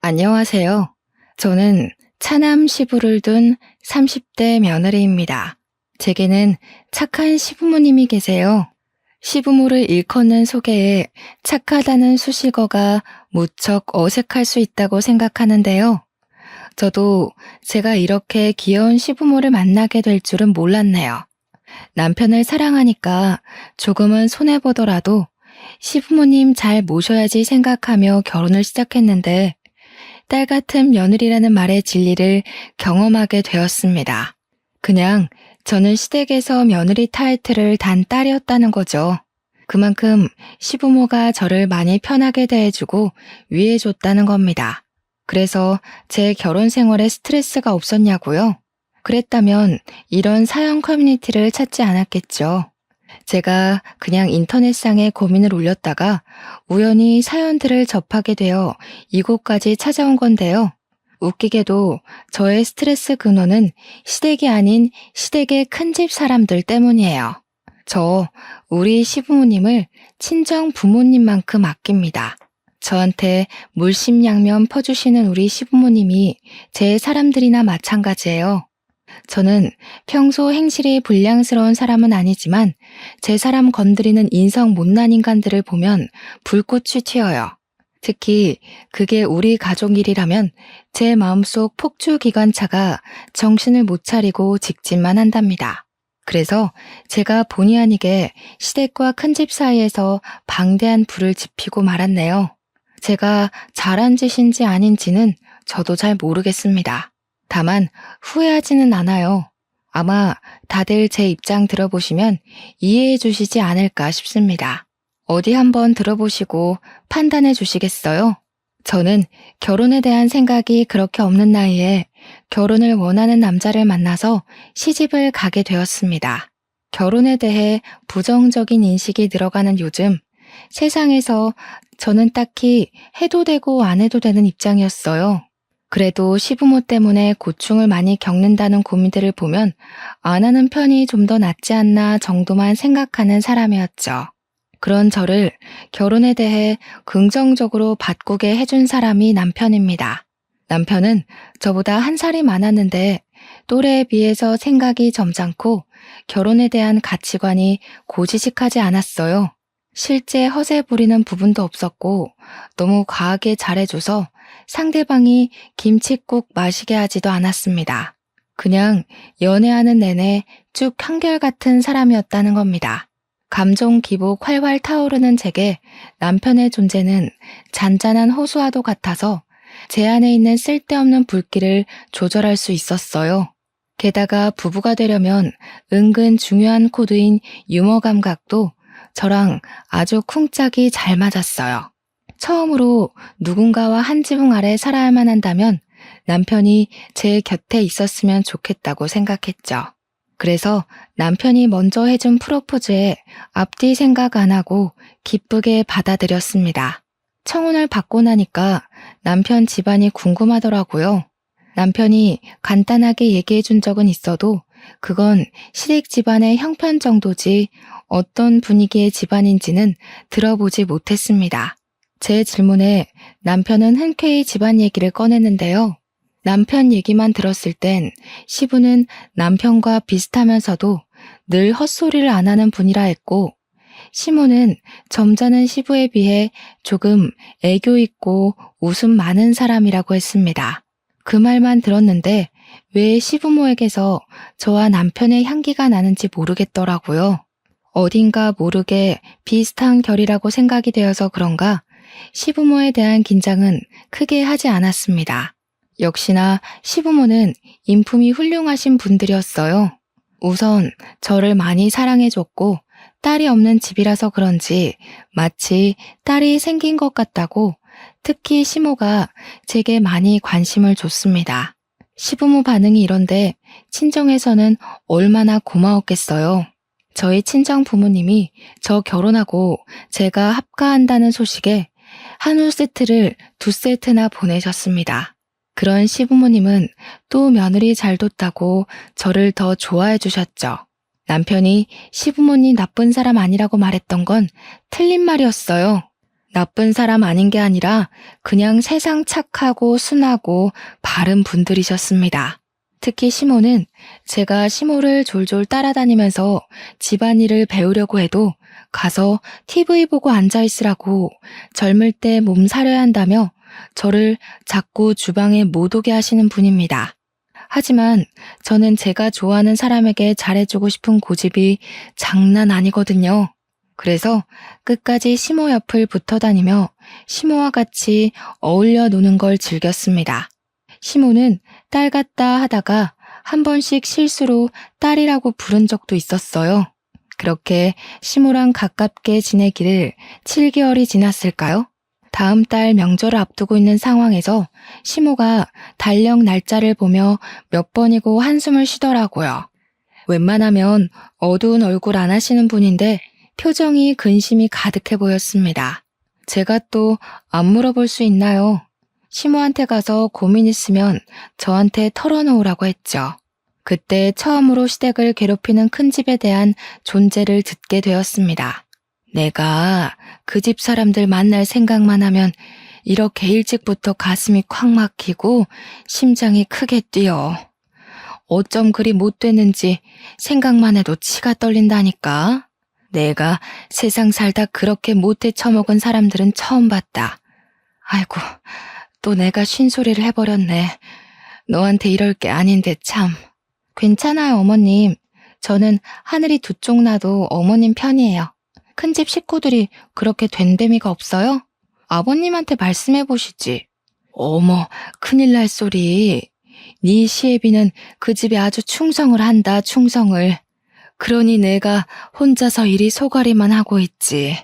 안녕하세요. 저는 차남 시부를 둔 30대 며느리입니다. 제게는 착한 시부모님이 계세요. 시부모를 일컫는 소개에 착하다는 수식어가 무척 어색할 수 있다고 생각하는데요. 저도 제가 이렇게 귀여운 시부모를 만나게 될 줄은 몰랐네요. 남편을 사랑하니까 조금은 손해보더라도 시부모님 잘 모셔야지 생각하며 결혼을 시작했는데 딸 같은 며느리라는 말의 진리를 경험하게 되었습니다. 그냥 저는 시댁에서 며느리 타이틀을 단 딸이었다는 거죠. 그만큼 시부모가 저를 많이 편하게 대해주고 위해줬다는 겁니다. 그래서 제 결혼 생활에 스트레스가 없었냐고요? 그랬다면 이런 사연 커뮤니티를 찾지 않았겠죠. 제가 그냥 인터넷상에 고민을 올렸다가 우연히 사연들을 접하게 되어 이곳까지 찾아온 건데요. 웃기게도 저의 스트레스 근원은 시댁이 아닌 시댁의 큰집 사람들 때문이에요. 저 우리 시부모님을 친정 부모님만큼 아낍니다. 저한테 물심양면 퍼주시는 우리 시부모님이 제 사람들이나 마찬가지예요. 저는 평소 행실이 불량스러운 사람은 아니지만 제 사람 건드리는 인성 못난 인간들을 보면 불꽃이 튀어요. 특히 그게 우리 가족 일이라면 제 마음속 폭주기관차가 정신을 못 차리고 직진만 한답니다. 그래서 제가 본의 아니게 시댁과 큰집 사이에서 방대한 불을 지피고 말았네요. 제가 잘한 짓인지 아닌지는 저도 잘 모르겠습니다. 다만 후회하지는 않아요. 아마 다들 제 입장 들어보시면 이해해 주시지 않을까 싶습니다. 어디 한번 들어보시고 판단해 주시겠어요? 저는 결혼에 대한 생각이 그렇게 없는 나이에 결혼을 원하는 남자를 만나서 시집을 가게 되었습니다. 결혼에 대해 부정적인 인식이 늘어가는 요즘 세상에서 저는 딱히 해도 되고 안 해도 되는 입장이었어요. 그래도 시부모 때문에 고충을 많이 겪는다는 고민들을 보면 안 하는 편이 좀 더 낫지 않나 정도만 생각하는 사람이었죠. 그런 저를 결혼에 대해 긍정적으로 바꾸게 해준 사람이 남편입니다. 남편은 저보다 한 살이 많았는데 또래에 비해서 생각이 점잖고 결혼에 대한 가치관이 고지식하지 않았어요. 실제 허세 부리는 부분도 없었고 너무 과하게 잘해줘서 상대방이 김칫국 마시게 하지도 않았습니다. 그냥 연애하는 내내 쭉 한결같은 사람이었다는 겁니다. 감정 기복 활활 타오르는 제게 남편의 존재는 잔잔한 호수와도 같아서 제 안에 있는 쓸데없는 불길을 조절할 수 있었어요. 게다가 부부가 되려면 은근 중요한 코드인 유머 감각도 저랑 아주 쿵짝이 잘 맞았어요. 처음으로 누군가와 한 지붕 아래 살아야만 한다면 남편이 제 곁에 있었으면 좋겠다고 생각했죠. 그래서 남편이 먼저 해준 프로포즈에 앞뒤 생각 안 하고 기쁘게 받아들였습니다. 청혼을 받고 나니까 남편 집안이 궁금하더라고요. 남편이 간단하게 얘기해 준 적은 있어도 그건 시댁 집안의 형편 정도지 어떤 분위기의 집안인지는 들어보지 못했습니다. 제 질문에 남편은 흔쾌히 집안 얘기를 꺼냈는데요. 남편 얘기만 들었을 땐 시부는 남편과 비슷하면서도 늘 헛소리를 안 하는 분이라 했고, 시모는 점잖은 시부에 비해 조금 애교 있고 웃음 많은 사람이라고 했습니다. 그 말만 들었는데 왜 시부모에게서 저와 남편의 향기가 나는지 모르겠더라고요. 어딘가 모르게 비슷한 결이라고 생각이 되어서 그런가 시부모에 대한 긴장은 크게 하지 않았습니다. 역시나 시부모는 인품이 훌륭하신 분들이었어요. 우선 저를 많이 사랑해줬고 딸이 없는 집이라서 그런지 마치 딸이 생긴 것 같다고 특히 시모가 제게 많이 관심을 줬습니다. 시부모 반응이 이런데 친정에서는 얼마나 고마웠겠어요. 저희 친정 부모님이 저 결혼하고 제가 합가한다는 소식에 한우 세트를 2세트나 보내셨습니다. 그런 시부모님은 또 며느리 잘 뒀다고 저를 더 좋아해 주셨죠. 남편이 시부모님 나쁜 사람 아니라고 말했던 건 틀린 말이었어요. 나쁜 사람 아닌 게 아니라 그냥 세상 착하고 순하고 바른 분들이셨습니다. 특히 시모는 제가 시모를 졸졸 따라다니면서 집안일을 배우려고 해도 가서 TV 보고 앉아있으라고 젊을 때 몸 사려야 한다며 저를 자꾸 주방에 못 오게 하시는 분입니다. 하지만 저는 제가 좋아하는 사람에게 잘해주고 싶은 고집이 장난 아니거든요. 그래서 끝까지 시모 옆을 붙어 다니며 시모와 같이 어울려 노는 걸 즐겼습니다. 시모는 딸 같다 하다가 한 번씩 실수로 딸이라고 부른 적도 있었어요. 그렇게 시모랑 가깝게 지내기를 7개월이 지났을까요? 다음 달 명절을 앞두고 있는 상황에서 시모가 달력 날짜를 보며 몇 번이고 한숨을 쉬더라고요. 웬만하면 어두운 얼굴 안 하시는 분인데 표정이 근심이 가득해 보였습니다. 제가 또 안 물어볼 수 있나요? 시모한테 가서 고민 있으면 저한테 털어놓으라고 했죠. 그때 처음으로 시댁을 괴롭히는 큰 집에 대한 존재를 듣게 되었습니다. 내가 그 집 사람들 만날 생각만 하면 이렇게 일찍부터 가슴이 콱 막히고 심장이 크게 뛰어. 어쩜 그리 못 됐는지 생각만 해도 치가 떨린다니까. 내가 세상 살다 그렇게 못해 처먹은 사람들은 처음 봤다. 아이고, 또 내가 쉰소리를 해버렸네. 너한테 이럴 게 아닌데 참. 괜찮아요, 어머님. 저는 하늘이 두 쪽 나도 어머님 편이에요. 큰집 식구들이 그렇게 된데미가 없어요? 아버님한테 말씀해 보시지. 어머, 큰일 날 소리. 네 시애비는 그 집에 아주 충성을 한다, 충성을. 그러니 내가 혼자서 이리 소가리만 하고 있지.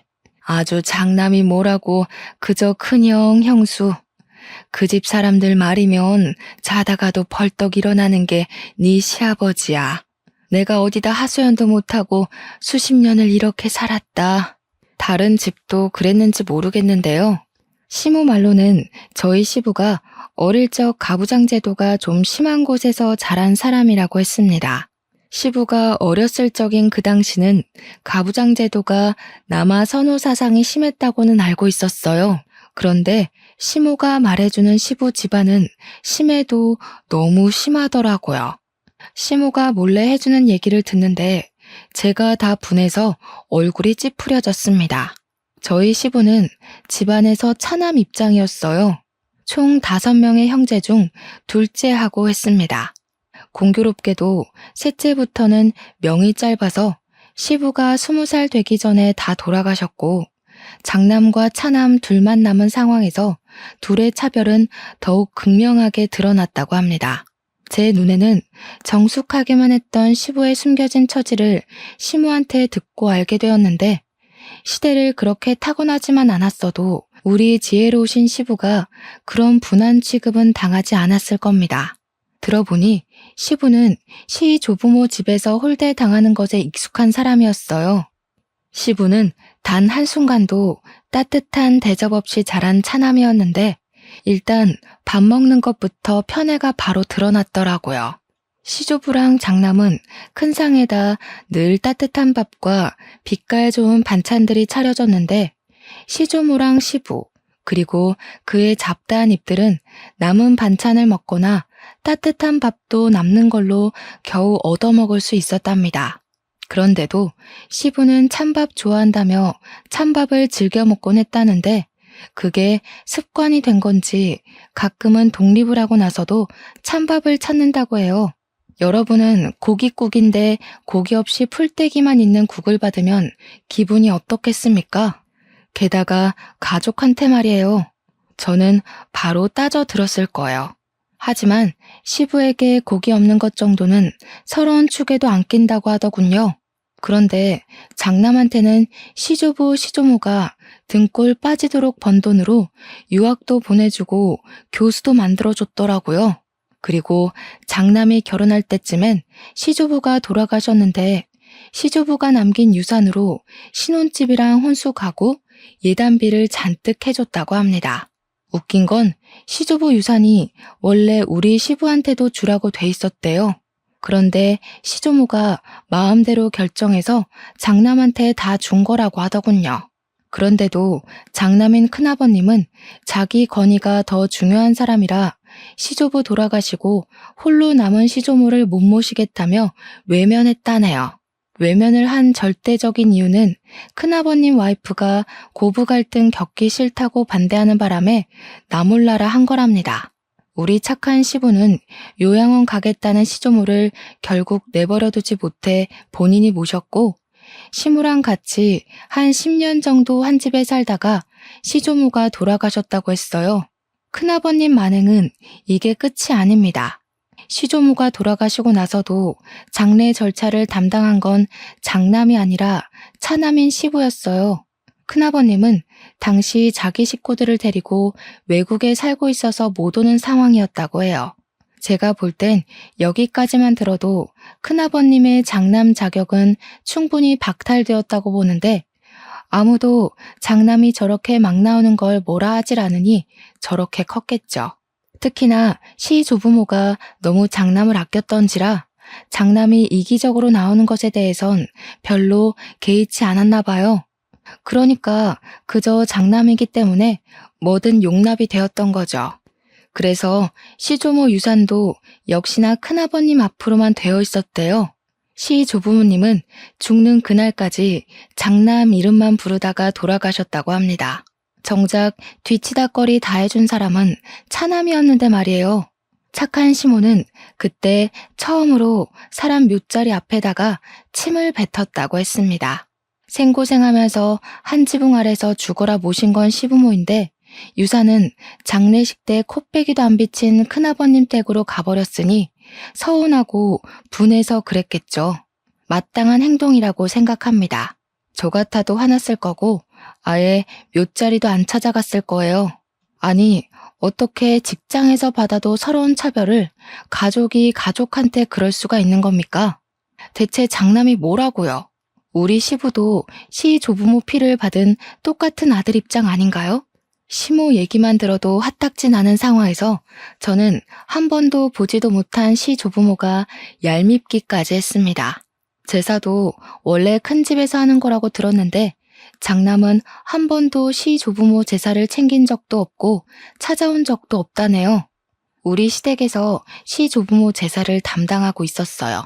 아주 장남이 뭐라고 그저 큰형, 형수. 그 집 사람들 말이면 자다가도 벌떡 일어나는 게 네 시아버지야. 내가 어디다 하소연도 못하고 수십 년을 이렇게 살았다. 다른 집도 그랬는지 모르겠는데요. 시모 말로는 저희 시부가 어릴 적 가부장 제도가 좀 심한 곳에서 자란 사람이라고 했습니다. 시부가 어렸을 적인 그 당시는 가부장 제도가 남아 선호 사상이 심했다고는 알고 있었어요. 그런데 시모가 말해주는 시부 집안은 심해도 너무 심하더라고요. 시모가 몰래 해주는 얘기를 듣는데 제가 다 분해서 얼굴이 찌푸려졌습니다. 저희 시부는 집안에서 차남 입장이었어요. 총 5명의 형제 중 둘째하고 했습니다. 공교롭게도 셋째부터는 명이 짧아서 시부가 20살 되기 전에 다 돌아가셨고 장남과 차남 둘만 남은 상황에서 둘의 차별은 더욱 극명하게 드러났다고 합니다. 제 눈에는 정숙하게만 했던 시부의 숨겨진 처지를 시모한테 듣고 알게 되었는데 시대를 그렇게 타고나지만 않았어도 우리 지혜로우신 시부가 그런 분한 취급은 당하지 않았을 겁니다. 들어보니 시부는 시 조부모 집에서 홀대당하는 것에 익숙한 사람이었어요. 시부는 단 한순간도 따뜻한 대접 없이 자란 차남이었는데 일단 밥 먹는 것부터 편애가 바로 드러났더라고요. 시조부랑 장남은 큰 상에다 늘 따뜻한 밥과 빛깔 좋은 반찬들이 차려졌는데 시조모랑 시부 그리고 그의 잡다한 입들은 남은 반찬을 먹거나 따뜻한 밥도 남는 걸로 겨우 얻어먹을 수 있었답니다. 그런데도 시부는 찬밥 좋아한다며 찬밥을 즐겨 먹곤 했다는데 그게 습관이 된 건지 가끔은 독립을 하고 나서도 찬밥을 찾는다고 해요. 여러분은 고깃국인데 고기 없이 풀떼기만 있는 국을 받으면 기분이 어떻겠습니까? 게다가 가족한테 말이에요. 저는 바로 따져 들었을 거예요. 하지만 시부에게 고기 없는 것 정도는 서러운 축에도 안 낀다고 하더군요. 그런데 장남한테는 시조부 시조모가 등골 빠지도록 번 돈으로 유학도 보내주고 교수도 만들어줬더라고요. 그리고 장남이 결혼할 때쯤엔 시조부가 돌아가셨는데 시조부가 남긴 유산으로 신혼집이랑 혼수 가구, 예단비를 잔뜩 해줬다고 합니다. 웃긴 건 시조부 유산이 원래 우리 시부한테도 주라고 돼 있었대요. 그런데 시조모가 마음대로 결정해서 장남한테 다 준 거라고 하더군요. 그런데도 장남인 큰아버님은 자기 권위가 더 중요한 사람이라 시조부 돌아가시고 홀로 남은 시조모를 못 모시겠다며 외면했다네요. 외면을 한 절대적인 이유는 큰아버님 와이프가 고부 갈등 겪기 싫다고 반대하는 바람에 나 몰라라 한 거랍니다. 우리 착한 시부는 요양원 가겠다는 시조모를 결국 내버려두지 못해 본인이 모셨고, 시무랑 같이 한 10년 정도 한 집에 살다가 시조모가 돌아가셨다고 했어요. 큰아버님 만행은 이게 끝이 아닙니다. 시조모가 돌아가시고 나서도 장례 절차를 담당한 건 장남이 아니라 차남인 시부였어요. 큰아버님은 당시 자기 식구들을 데리고 외국에 살고 있어서 못 오는 상황이었다고 해요. 제가 볼 땐 여기까지만 들어도 큰아버님의 장남 자격은 충분히 박탈되었다고 보는데, 아무도 장남이 저렇게 막 나오는 걸 뭐라 하질 않으니 저렇게 컸겠죠. 특히나 시조부모가 너무 장남을 아꼈던지라 장남이 이기적으로 나오는 것에 대해선 별로 개의치 않았나 봐요. 그러니까 그저 장남이기 때문에 뭐든 용납이 되었던 거죠. 그래서 시조모 유산도 역시나 큰아버님 앞으로만 되어 있었대요. 시조부모님은 죽는 그날까지 장남 이름만 부르다가 돌아가셨다고 합니다. 정작 뒤치다꺼리 다 해준 사람은 차남이었는데 말이에요. 착한 시모는 그때 처음으로 사람 묘자리 앞에다가 침을 뱉었다고 했습니다. 생고생하면서 한 지붕 아래서 죽어라 모신 건 시부모인데, 유산은 장례식 때 코빼기도 안 비친 큰아버님 댁으로 가버렸으니 서운하고 분해서 그랬겠죠. 마땅한 행동이라고 생각합니다. 저 같아도 화났을 거고 아예 묘자리도 안 찾아갔을 거예요. 아니, 어떻게 직장에서 받아도 서러운 차별을 가족이 가족한테 그럴 수가 있는 겁니까? 대체 장남이 뭐라고요? 우리 시부도 시조부모 피를 받은 똑같은 아들 입장 아닌가요? 시모 얘기만 들어도 화딱지 나는 상황에서 저는 한 번도 보지도 못한 시조부모가 얄밉기까지 했습니다. 제사도 원래 큰 집에서 하는 거라고 들었는데 장남은 한 번도 시조부모 제사를 챙긴 적도 없고 찾아온 적도 없다네요. 우리 시댁에서 시조부모 제사를 담당하고 있었어요.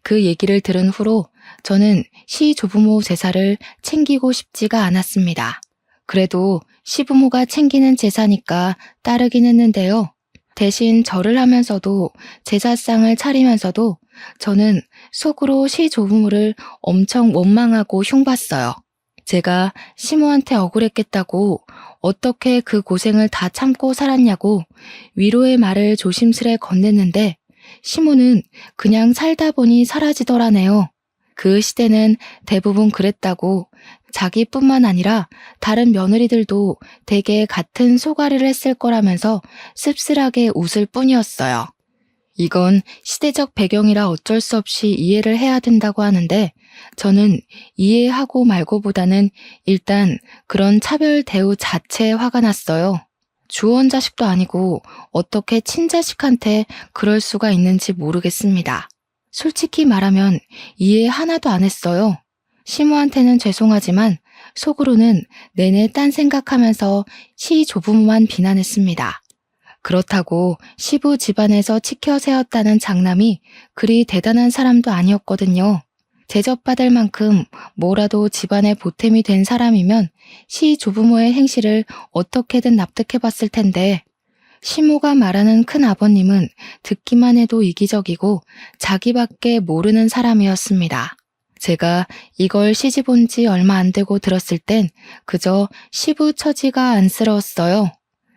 그 얘기를 들은 후로 저는 시조부모 제사를 챙기고 싶지가 않았습니다. 그래도 시부모가 챙기는 제사니까 따르긴 했는데요. 대신 절을 하면서도 제사상을 차리면서도 저는 속으로 시조부모를 엄청 원망하고 흉봤어요. 제가 시모한테 억울했겠다고 어떻게 그 고생을 다 참고 살았냐고 위로의 말을 조심스레 건넸는데 시모는 그냥 살다 보니 사라지더라네요. 그 시대는 대부분 그랬다고 자기뿐만 아니라 다른 며느리들도 대개 같은 소가리를 했을 거라면서 씁쓸하게 웃을 뿐이었어요. 이건 시대적 배경이라 어쩔 수 없이 이해를 해야 된다고 하는데 저는 이해하고 말고보다는 일단 그런 차별 대우 자체에 화가 났어요. 주원 자식도 아니고 어떻게 친자식한테 그럴 수가 있는지 모르겠습니다. 솔직히 말하면 이해 하나도 안 했어요. 시모한테는 죄송하지만 속으로는 내내 딴 생각하면서 시조부모만 비난했습니다. 그렇다고 시부 집안에서 치켜 세웠다는 장남이 그리 대단한 사람도 아니었거든요. 대접받을 만큼 뭐라도 집안의 보탬이 된 사람이면 시조부모의 행실을 어떻게든 납득해봤을 텐데 시모가 말하는 큰아버님은 듣기만 해도 이기적이고 자기밖에 모르는 사람이었습니다. 제가 이걸 시집 온 지 얼마 안 되고 들었을 땐 그저 시부 처지가 안쓰러웠어요.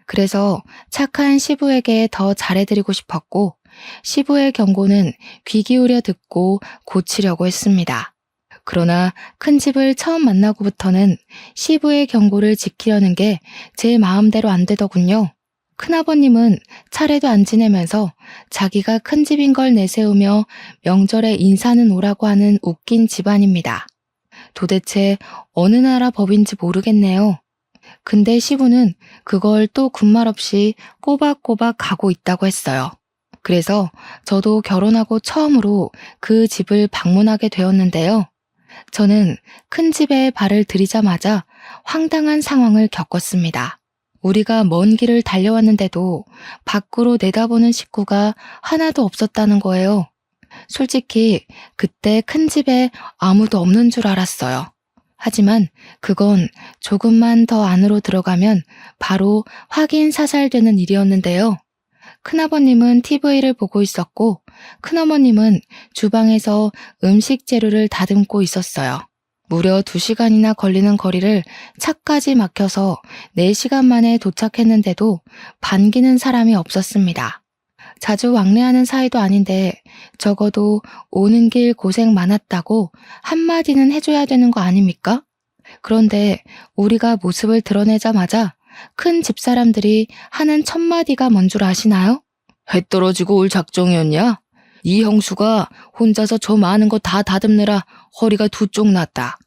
그래서 착한 시부에게 더 잘해드리고 싶었고 시부의 경고는 귀 기울여 듣고 고치려고 했습니다. 그러나 큰 집을 처음 만나고부터는 시부의 경고를 지키려는 게 제 마음대로 안 되더군요. 큰아버님은 차례도 안 지내면서 자기가 큰 집인 걸 내세우며 명절에 인사는 오라고 하는 웃긴 집안입니다. 도대체 어느 나라 법인지 모르겠네요. 근데 시부는 그걸 또 군말 없이 꼬박꼬박 가고 있다고 했어요. 그래서 저도 결혼하고 처음으로 그 집을 방문하게 되었는데요. 저는 큰 집에 발을 들이자마자 황당한 상황을 겪었습니다. 우리가 먼 길을 달려왔는데도 밖으로 내다보는 식구가 하나도 없었다는 거예요. 솔직히 그때 큰 집에 아무도 없는 줄 알았어요. 하지만 그건 조금만 더 안으로 들어가면 바로 확인 사살되는 일이었는데요. 큰아버님은 TV를 보고 있었고 큰어머님은 주방에서 음식 재료를 다듬고 있었어요. 무려 2시간이나 걸리는 거리를 차까지 막혀서 4시간 만에 도착했는데도 반기는 사람이 없었습니다. 자주 왕래하는 사이도 아닌데 적어도 오는 길 고생 많았다고 한마디는 해줘야 되는 거 아닙니까? 그런데 우리가 모습을 드러내자마자 큰 집사람들이 하는 첫 마디가 뭔 줄 아시나요? 해 떨어지고 올 작정이었냐? 이 형수가 혼자서 저 많은 거 다 다듬느라 허리가 두 쪽 났다.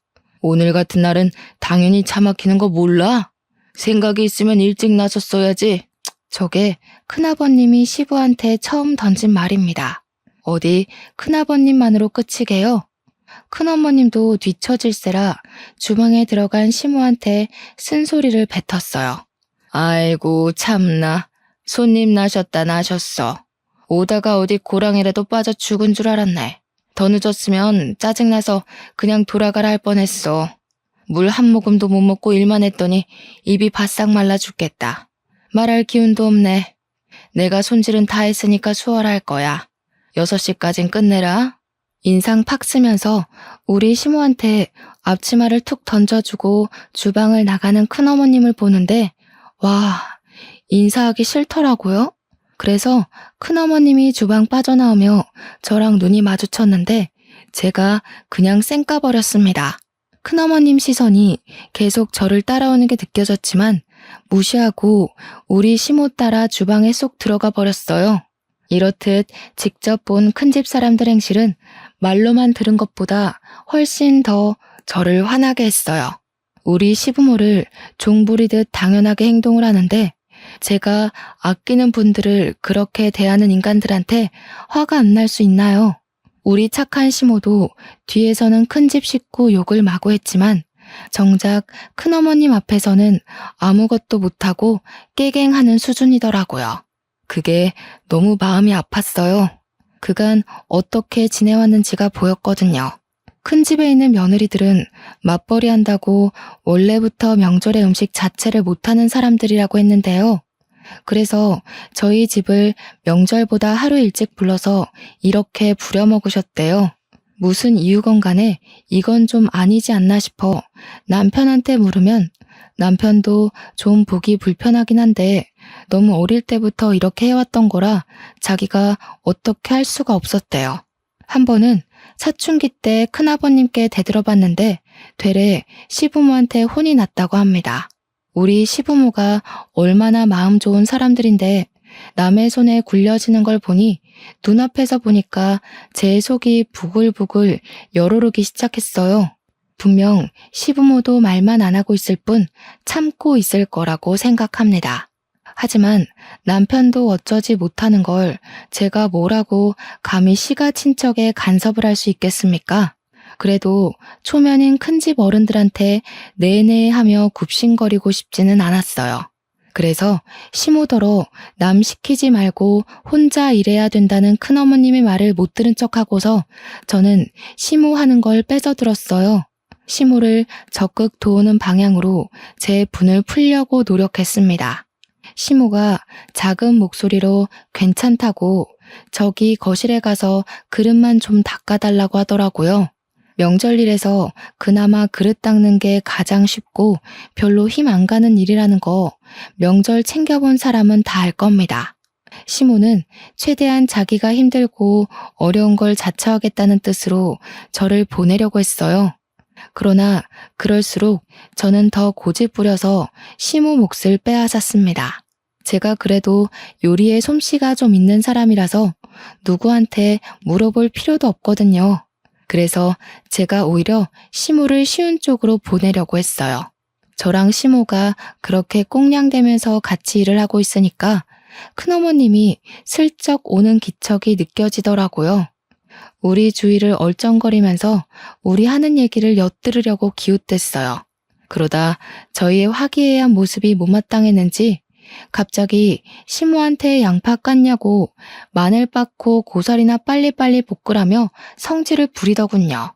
오늘 같은 날은 당연히 차 막히는 거 몰라? 생각이 있으면 일찍 나섰어야지. 저게 큰아버님이 시부한테 처음 던진 말입니다. 어디 큰아버님만으로 끝이게요? 큰어머님도 뒤처질세라 주방에 들어간 시모한테 쓴소리를 뱉었어요. 아이고 참나. 손님 나셨다 나셨어. 오다가 어디 고랑이라도 빠져 죽은 줄 알았네. 더 늦었으면 짜증나서 그냥 돌아가라 할 뻔했어. 물 한 모금도 못 먹고 일만 했더니 입이 바싹 말라 죽겠다. 말할 기운도 없네. 내가 손질은 다 했으니까 수월할 거야. 6시까진 끝내라. 인상 팍 쓰면서 우리 시모한테 앞치마를 툭 던져주고 주방을 나가는 큰어머님을 보는데 와, 인사하기 싫더라고요. 그래서 큰어머님이 주방 빠져나오며 저랑 눈이 마주쳤는데 제가 그냥 쌩까버렸습니다. 큰어머님 시선이 계속 저를 따라오는 게 느껴졌지만 무시하고 우리 시모 따라 주방에 쏙 들어가 버렸어요. 이렇듯 직접 본 큰집 사람들 행실은 말로만 들은 것보다 훨씬 더 저를 화나게 했어요. 우리 시부모를 종부리듯 당연하게 행동을 하는데 제가 아끼는 분들을 그렇게 대하는 인간들한테 화가 안 날 수 있나요? 우리 착한 시모도 뒤에서는 큰집 식구 욕을 마구 했지만 정작 큰어머님 앞에서는 아무것도 못하고 깨갱하는 수준이더라고요. 그게 너무 마음이 아팠어요. 그간 어떻게 지내왔는지가 보였거든요. 큰 집에 있는 며느리들은 맞벌이 한다고 원래부터 명절의 음식 자체를 못하는 사람들이라고 했는데요. 그래서 저희 집을 명절보다 하루 일찍 불러서 이렇게 부려먹으셨대요. 무슨 이유건 간에 이건 좀 아니지 않나 싶어 남편한테 물으면 남편도 좀 보기 불편하긴 한데 너무 어릴 때부터 이렇게 해왔던 거라 자기가 어떻게 할 수가 없었대요. 한 번은 사춘기 때 큰아버님께 대들어봤는데 되레 시부모한테 혼이 났다고 합니다. 우리 시부모가 얼마나 마음 좋은 사람들인데 남의 손에 굴려지는 걸 보니 눈앞에서 보니까 제 속이 부글부글 열오르기 시작했어요. 분명 시부모도 말만 안 하고 있을 뿐 참고 있을 거라고 생각합니다. 하지만 남편도 어쩌지 못하는 걸 제가 뭐라고 감히 시가 친척에 간섭을 할 수 있겠습니까? 그래도 초면인 큰집 어른들한테 네네 하며 굽신거리고 싶지는 않았어요. 그래서 시모더러 남 시키지 말고 혼자 일해야 된다는 큰어머님의 말을 못 들은 척하고서 저는 시모 하는 걸 뺏어들었어요. 시모를 적극 도우는 방향으로 제 분을 풀려고 노력했습니다. 시모가 작은 목소리로 괜찮다고 저기 거실에 가서 그릇만 좀 닦아달라고 하더라고요. 명절일에서 그나마 그릇 닦는 게 가장 쉽고 별로 힘 안 가는 일이라는 거 명절 챙겨본 사람은 다 알 겁니다. 시모는 최대한 자기가 힘들고 어려운 걸 자처하겠다는 뜻으로 저를 보내려고 했어요. 그러나 그럴수록 저는 더 고집 부려서 시모 몫을 빼앗았습니다. 제가 그래도 요리에 솜씨가 좀 있는 사람이라서 누구한테 물어볼 필요도 없거든요. 그래서 제가 오히려 시모를 쉬운 쪽으로 보내려고 했어요. 저랑 시모가 그렇게 꽁냥대면서 같이 일을 하고 있으니까 큰어머님이 슬쩍 오는 기척이 느껴지더라고요. 우리 주위를 얼쩡거리면서 우리 하는 얘기를 엿들으려고 기웃댔어요. 그러다 저희의 화기애애한 모습이 못마땅했는지 갑자기 시모한테 양파 깠냐고 마늘 빻고 고사리나 빨리빨리 볶으라며 성질을 부리더군요.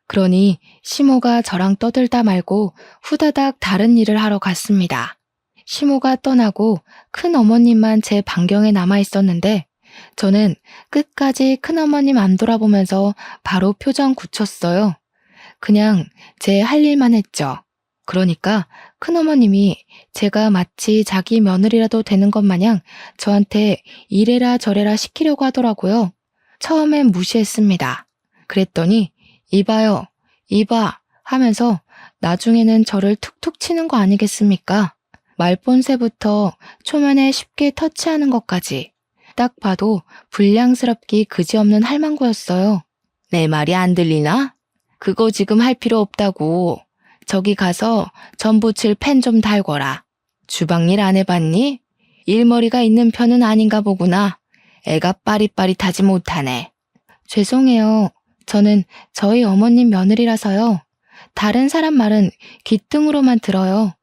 그러니 시모가 저랑 떠들다 말고 후다닥 다른 일을 하러 갔습니다. 시모가 떠나고 큰 어머님만 제 반경에 남아 있었는데 저는 끝까지 큰 어머님 안 돌아보면서 바로 표정 굳혔어요. 그냥 제 할 일만 했죠. 그러니까 큰어머님이 제가 마치 자기 며느리라도 되는 것 마냥 저한테 이래라 저래라 시키려고 하더라고요. 처음엔 무시했습니다. 그랬더니 이봐요, 이봐 하면서 나중에는 저를 툭툭 치는 거 아니겠습니까? 말본새부터 초면에 쉽게 터치하는 것까지 딱 봐도 불량스럽기 그지없는 할망구였어요. 내 말이 안 들리나? 그거 지금 할 필요 없다고. 저기 가서 전 부칠 펜 좀 달거라. 주방일 안 해봤니? 일머리가 있는 편은 아닌가 보구나. 애가 빠릿빠릿하지 못하네. 죄송해요. 저는 저희 어머님 며느리라서요. 다른 사람 말은 귓등으로만 들어요.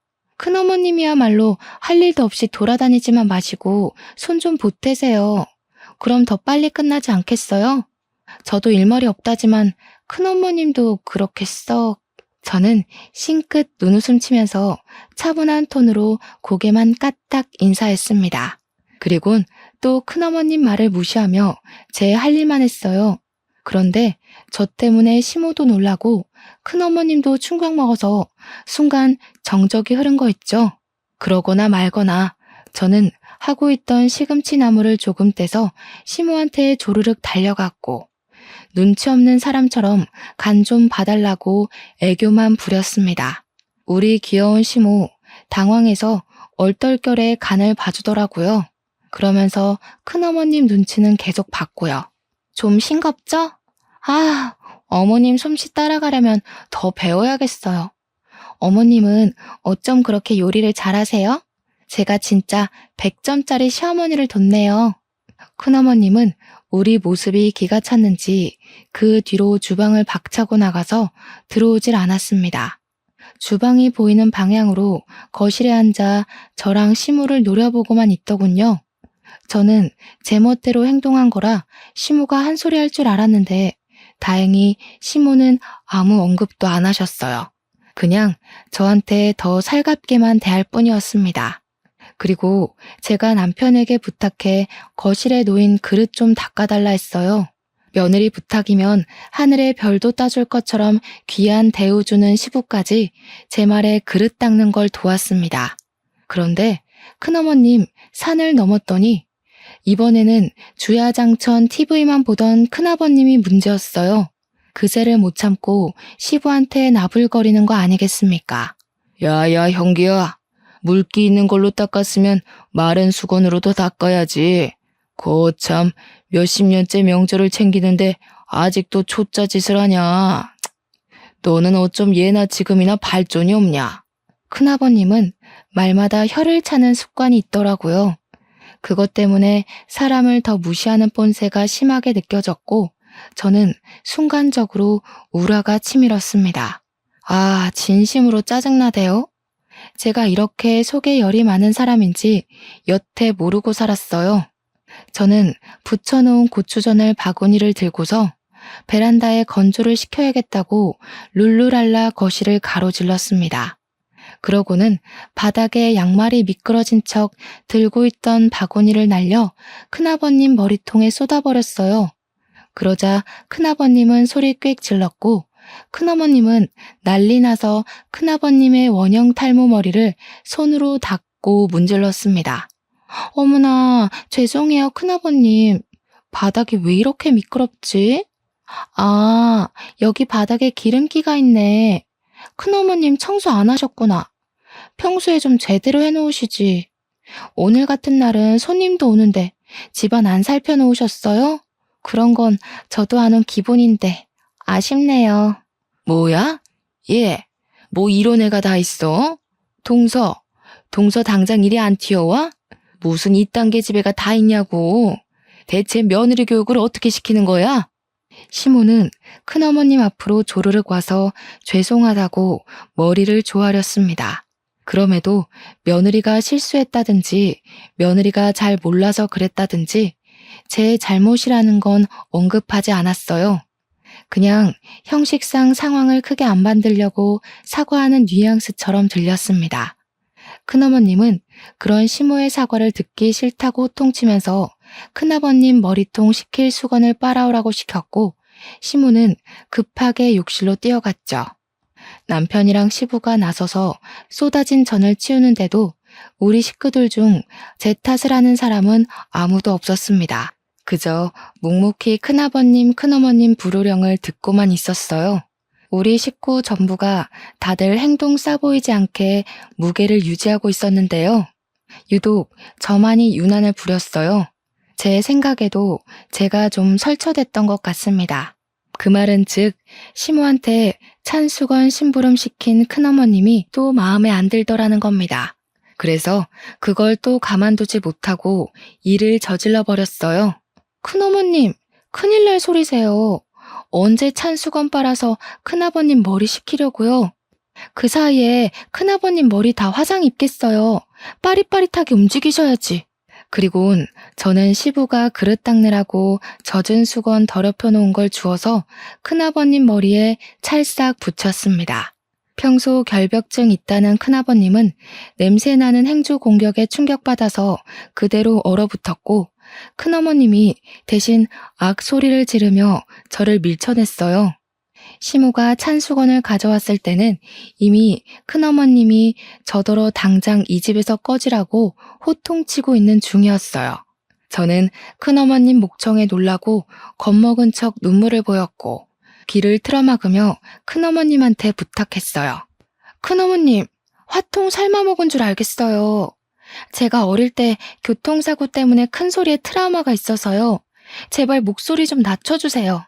큰어머님이야말로 할 일도 없이 돌아다니지만 마시고 손 좀 보태세요. 그럼 더 빨리 끝나지 않겠어요? 저도 일머리 없다지만 큰어머님도 그렇게 썩... 저는 싱긋 눈웃음 치면서 차분한 톤으로 고개만 까딱 인사했습니다. 그리곤 또 큰어머님 말을 무시하며 제 할 일만 했어요. 그런데 저 때문에 시모도 놀라고 큰어머님도 충격 먹어서 순간 정적이 흐른 거 있죠. 그러거나 말거나 저는 하고 있던 시금치 나무를 조금 떼서 시모한테 조르륵 달려갔고 눈치 없는 사람처럼 간 좀 봐달라고 애교만 부렸습니다. 우리 귀여운 시모 당황해서 얼떨결에 간을 봐주더라고요. 그러면서 큰어머님 눈치는 계속 봤고요. 좀 싱겁죠? 아, 어머님 솜씨 따라가려면 더 배워야겠어요. 어머님은 어쩜 그렇게 요리를 잘하세요? 제가 진짜 100점짜리 시어머니를 뒀네요. 큰어머님은 우리 모습이 기가 찼는지 그 뒤로 주방을 박차고 나가서 들어오질 않았습니다. 주방이 보이는 방향으로 거실에 앉아 저랑 시무를 노려보고만 있더군요. 저는 제멋대로 행동한 거라 시무가 한 소리 할 줄 알았는데 다행히 시무는 아무 언급도 안 하셨어요. 그냥 저한테 더 살갑게만 대할 뿐이었습니다. 그리고 제가 남편에게 부탁해 거실에 놓인 그릇 좀 닦아달라 했어요. 며느리 부탁이면 하늘의 별도 따줄 것처럼 귀한 대우 주는 시부까지 제 말에 그릇 닦는 걸 도왔습니다. 그런데 큰어머님 산을 넘었더니 이번에는 주야장천 TV만 보던 큰아버님이 문제였어요. 그새를 못 참고 시부한테 나불거리는 거 아니겠습니까? 야야 형기야. 물기 있는 걸로 닦았으면 마른 수건으로도 닦아야지. 거참 몇십 년째 명절을 챙기는데 아직도 초짜 짓을 하냐. 너는 어쩜 예나 지금이나 발전이 없냐. 큰아버님은 말마다 혀를 차는 습관이 있더라고요. 그것 때문에 사람을 더 무시하는 본새가 심하게 느껴졌고 저는 순간적으로 우라가 치밀었습니다. 아, 진심으로 짜증나대요. 제가 이렇게 속에 열이 많은 사람인지 여태 모르고 살았어요. 저는 부쳐놓은 고추전을 바구니를 들고서 베란다에 건조를 시켜야겠다고 룰루랄라 거실을 가로질렀습니다. 그러고는 바닥에 양말이 미끄러진 척 들고 있던 바구니를 날려 큰아버님 머리통에 쏟아버렸어요. 그러자 큰아버님은 소리 꽥 질렀고 큰어머님은 난리 나서 큰아버님의 원형 탈모 머리를 손으로 닦고 문질렀습니다. 어머나, 죄송해요, 큰아버님. 바닥이 왜 이렇게 미끄럽지? 아, 여기 바닥에 기름기가 있네. 큰어머님 청소 안 하셨구나. 평소에 좀 제대로 해놓으시지. 오늘 같은 날은 손님도 오는데 집안 안 살펴놓으셨어요? 그런 건 저도 아는 기본인데 아쉽네요. 뭐야? 얘, 뭐 이런 애가 다 있어? 동서 당장 이리 안 튀어와? 무슨 이딴 계집애가 다 있냐고. 대체 며느리 교육을 어떻게 시키는 거야? 시모는 큰어머님 앞으로 조르륵 와서 죄송하다고 머리를 조아렸습니다. 그럼에도 며느리가 실수했다든지 며느리가 잘 몰라서 그랬다든지 제 잘못이라는 건 언급하지 않았어요. 그냥 형식상 상황을 크게 안 만들려고 사과하는 뉘앙스처럼 들렸습니다. 큰어머님은 그런 시모의 사과를 듣기 싫다고 호통치면서 큰아버님 머리통 식힐 수건을 빨아오라고 시켰고 시모는 급하게 욕실로 뛰어갔죠. 남편이랑 시부가 나서서 쏟아진 전을 치우는데도 우리 식구들 중 제 탓을 하는 사람은 아무도 없었습니다. 그저 묵묵히 큰아버님, 큰어머님 불호령을 듣고만 있었어요. 우리 식구 전부가 다들 행동 싸보이지 않게 무게를 유지하고 있었는데요. 유독 저만이 유난을 부렸어요. 제 생각에도 제가 좀 설쳐댔던 것 같습니다. 그 말은 즉 시모한테 찬수건 심부름 시킨 큰어머님이 또 마음에 안 들더라는 겁니다. 그래서 그걸 또 가만두지 못하고 일을 저질러 버렸어요. 큰어머님, 큰일 날 소리세요. 언제 찬수건 빨아서 큰아버님 머리 식히려고요? 그 사이에 큰아버님 머리 다 화상 입겠어요. 빠릿빠릿하게 움직이셔야지. 그리곤 저는 시부가 그릇 닦느라고 젖은 수건 더럽혀 놓은 걸 주워서 큰아버님 머리에 찰싹 붙였습니다. 평소 결벽증 있다는 큰아버님은 냄새나는 행주 공격에 충격받아서 그대로 얼어붙었고 큰어머님이 대신 악소리를 지르며 저를 밀쳐냈어요. 시모가 찬 수건을 가져왔을 때는 이미 큰어머님이 저더러 당장 이 집에서 꺼지라고 호통치고 있는 중이었어요. 저는 큰어머님 목청에 놀라고 겁먹은 척 눈물을 보였고 귀를 틀어막으며 큰어머님한테 부탁했어요. 큰어머님, 화통 삶아먹은 줄 알겠어요. 제가 어릴 때 교통사고 때문에 큰 소리에 트라우마가 있어서요. 제발 목소리 좀 낮춰주세요.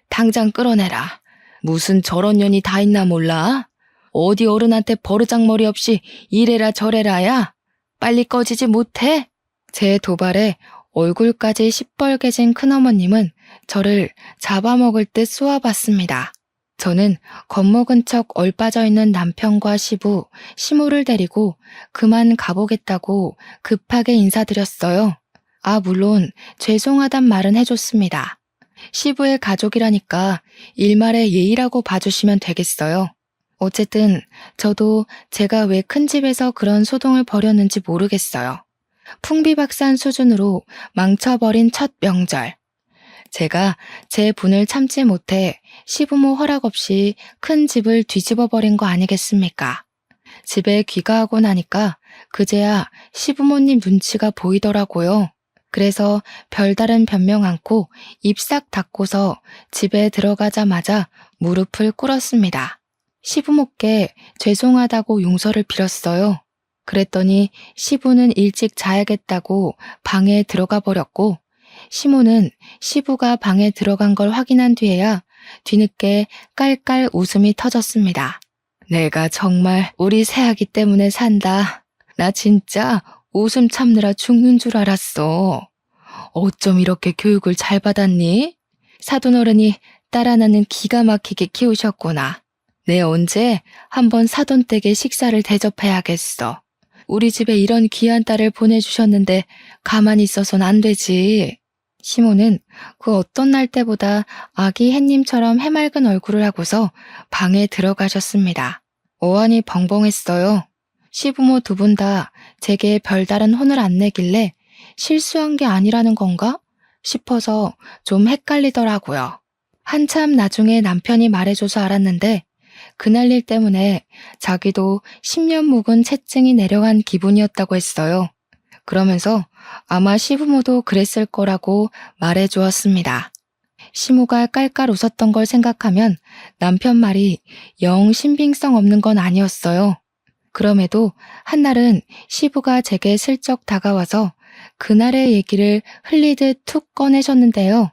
당장 끌어내라. 무슨 저런 년이 다 있나 몰라? 어디 어른한테 버르장머리 없이 이래라 저래라야? 빨리 꺼지지 못해? 제 도발에 얼굴까지 시뻘개진 큰어머님은 저를 잡아먹을 듯 쏘아봤습니다. 저는 겁먹은 척 얼빠져 있는 남편과 시부, 시모를 데리고 그만 가보겠다고 급하게 인사드렸어요. 물론 죄송하단 말은 해줬습니다. 시부의 가족이라니까 일말의 예의라고 봐주시면 되겠어요. 어쨌든 저도 제가 왜 큰 집에서 그런 소동을 벌였는지 모르겠어요. 풍비박산 수준으로 망쳐버린 첫 명절. 제가 제 분을 참지 못해 시부모 허락 없이 큰 집을 뒤집어 버린 거 아니겠습니까? 집에 귀가하고 나니까 그제야 시부모님 눈치가 보이더라고요. 그래서 별다른 변명 않고 입 싹 닫고서 집에 들어가자마자 무릎을 꿇었습니다. 시부모께 죄송하다고 용서를 빌었어요. 그랬더니 시부는 일찍 자야겠다고 방에 들어가 버렸고 시모는 시부가 방에 들어간 걸 확인한 뒤에야 뒤늦게 깔깔 웃음이 터졌습니다. 내가 정말 우리 새아기 때문에 산다. 나 진짜 웃음 참느라 죽는 줄 알았어. 어쩜 이렇게 교육을 잘 받았니? 사돈어른이 딸 하나는 기가 막히게 키우셨구나. 내 언제 한번 사돈댁에 식사를 대접해야겠어. 우리 집에 이런 귀한 딸을 보내주셨는데 가만히 있어선 안 되지. 시모는 그 어떤 날 때보다 아기 햇님처럼 해맑은 얼굴을 하고서 방에 들어가셨습니다. 어안이 벙벙했어요. 시부모 두 분 다 제게 별다른 혼을 안 내길래 실수한 게 아니라는 건가 싶어서 좀 헷갈리더라고요. 한참 나중에 남편이 말해줘서 알았는데 그날 일 때문에 자기도 10년 묵은 채증이 내려간 기분이었다고 했어요. 그러면서 아마 시부모도 그랬을 거라고 말해주었습니다. 시모가 깔깔 웃었던 걸 생각하면 남편 말이 영 신빙성 없는 건 아니었어요. 그럼에도 한날은 시부가 제게 슬쩍 다가와서 그날의 얘기를 흘리듯 툭 꺼내셨는데요.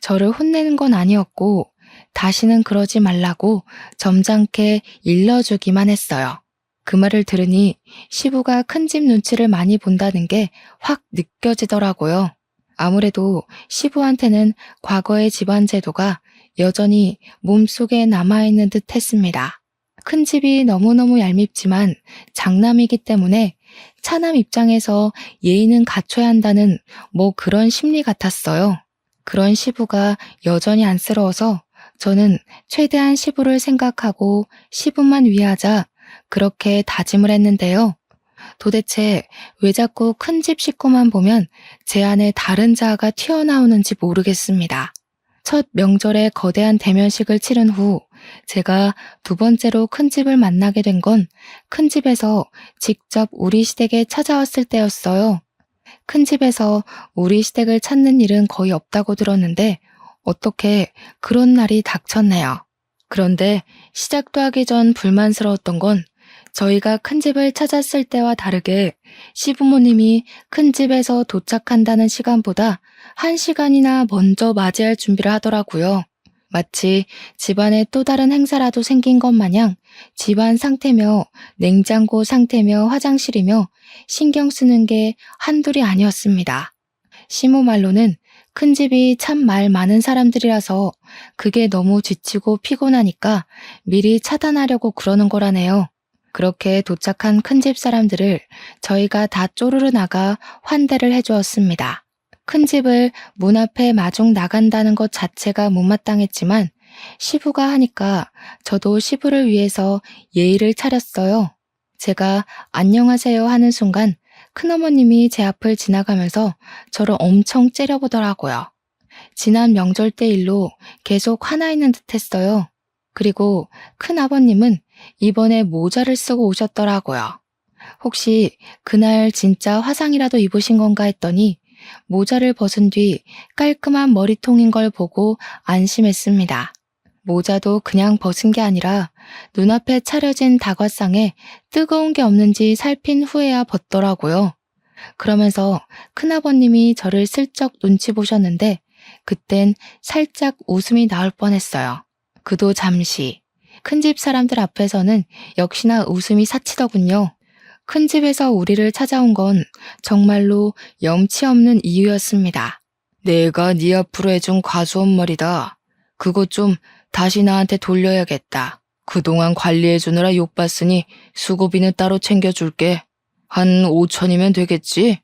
저를 혼내는 건 아니었고 다시는 그러지 말라고 점잖게 일러주기만 했어요. 그 말을 들으니 시부가 큰 집 눈치를 많이 본다는 게 확 느껴지더라고요. 아무래도 시부한테는 과거의 집안 제도가 여전히 몸속에 남아있는 듯 했습니다. 큰 집이 너무너무 얄밉지만 장남이기 때문에 차남 입장에서 예의는 갖춰야 한다는 뭐 그런 심리 같았어요. 그런 시부가 여전히 안쓰러워서 저는 최대한 시부를 생각하고 시부만 위하자 그렇게 다짐을 했는데요. 도대체 왜 자꾸 큰 집 식구만 보면 제 안에 다른 자아가 튀어나오는지 모르겠습니다. 첫 명절에 거대한 대면식을 치른 후 제가 두 번째로 큰 집을 만나게 된 건 큰 집에서 직접 우리 시댁에 찾아왔을 때였어요. 큰 집에서 우리 시댁을 찾는 일은 거의 없다고 들었는데 어떻게 그런 날이 닥쳤네요. 그런데 시작도 하기 전 불만스러웠던 건 저희가 큰 집을 찾았을 때와 다르게 시부모님이 큰 집에서 도착한다는 시간보다 1시간이나 먼저 맞이할 준비를 하더라고요. 마치 집안에 또 다른 행사라도 생긴 것 마냥 집안 상태며 냉장고 상태며 화장실이며 신경 쓰는 게 한둘이 아니었습니다. 시모 말로는 큰 집이 참 말 많은 사람들이라서 그게 너무 지치고 피곤하니까 미리 차단하려고 그러는 거라네요. 그렇게 도착한 큰 집 사람들을 저희가 다 쪼르르 나가 환대를 해주었습니다. 큰 집을 문 앞에 마중 나간다는 것 자체가 못마땅했지만 시부가 하니까 저도 시부를 위해서 예의를 차렸어요. 제가 안녕하세요 하는 순간 큰어머님이 제 앞을 지나가면서 저를 엄청 째려보더라고요. 지난 명절 때 일로 계속 화나 있는 듯 했어요. 그리고 큰아버님은 이번에 모자를 쓰고 오셨더라고요. 혹시 그날 진짜 화상이라도 입으신 건가 했더니 모자를 벗은 뒤 깔끔한 머리통인 걸 보고 안심했습니다. 모자도 그냥 벗은 게 아니라 눈앞에 차려진 다과상에 뜨거운 게 없는지 살핀 후에야 벗더라고요. 그러면서 큰아버님이 저를 슬쩍 눈치 보셨는데 그땐 살짝 웃음이 나올 뻔했어요. 그도 잠시. 큰 집 사람들 앞에서는 역시나 웃음이 사치더군요. 큰 집에서 우리를 찾아온 건 정말로 염치 없는 이유였습니다. 내가 네 앞으로 해준 과수원 머리다. 그거 좀 다시 나한테 돌려야겠다. 그동안 관리해주느라 욕봤으니 수고비는 따로 챙겨줄게. 한 5천이면 되겠지?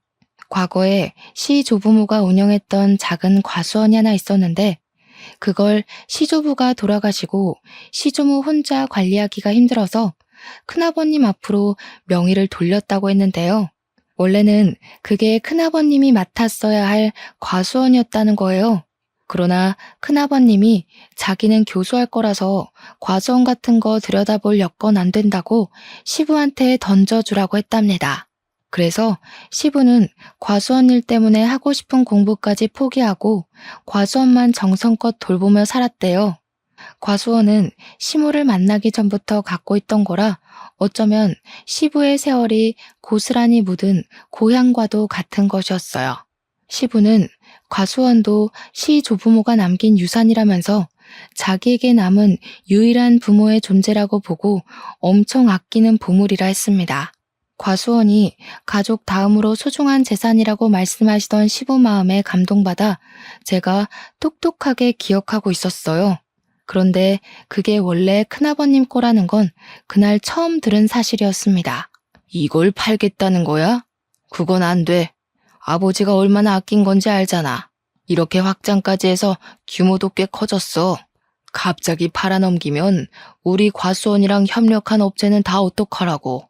과거에 시 조부모가 운영했던 작은 과수원이 하나 있었는데 그걸 시조부가 돌아가시고 시조모 혼자 관리하기가 힘들어서 큰아버님 앞으로 명의를 돌렸다고 했는데요. 원래는 그게 큰아버님이 맡았어야 할 과수원이었다는 거예요. 그러나 큰아버님이 자기는 교수할 거라서 과수원 같은 거 들여다볼 여건 안 된다고 시부한테 던져주라고 했답니다. 그래서 시부는 과수원 일 때문에 하고 싶은 공부까지 포기하고 과수원만 정성껏 돌보며 살았대요. 과수원은 시모를 만나기 전부터 갖고 있던 거라 어쩌면 시부의 세월이 고스란히 묻은 고향과도 같은 것이었어요. 시부는 과수원도 시 조부모가 남긴 유산이라면서 자기에게 남은 유일한 부모의 존재라고 보고 엄청 아끼는 보물이라 했습니다. 과수원이 가족 다음으로 소중한 재산이라고 말씀하시던 시부 마음에 감동받아 제가 똑똑하게 기억하고 있었어요. 그런데 그게 원래 큰아버님 거라는 건 그날 처음 들은 사실이었습니다. 이걸 팔겠다는 거야? 그건 안 돼. 아버지가 얼마나 아낀 건지 알잖아. 이렇게 확장까지 해서 규모도 꽤 커졌어. 갑자기 팔아넘기면 우리 과수원이랑 협력한 업체는 다 어떡하라고.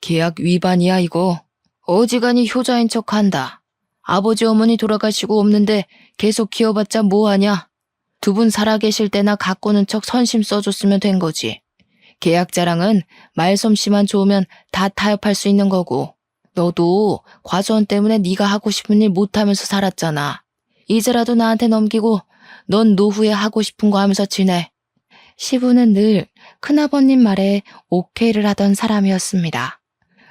계약 위반이야 이거. 어지간히 효자인 척한다. 아버지 어머니 돌아가시고 없는데 계속 키워봤자 뭐하냐. 두 분 살아계실 때나 가꾸는 척 선심 써줬으면 된 거지. 계약 자랑은 말솜씨만 좋으면 다 타협할 수 있는 거고. 너도 과수원 때문에 네가 하고 싶은 일 못하면서 살았잖아. 이제라도 나한테 넘기고 넌 노후에 하고 싶은 거 하면서 지내. 시부는 늘 큰아버님 말에 오케이를 하던 사람이었습니다.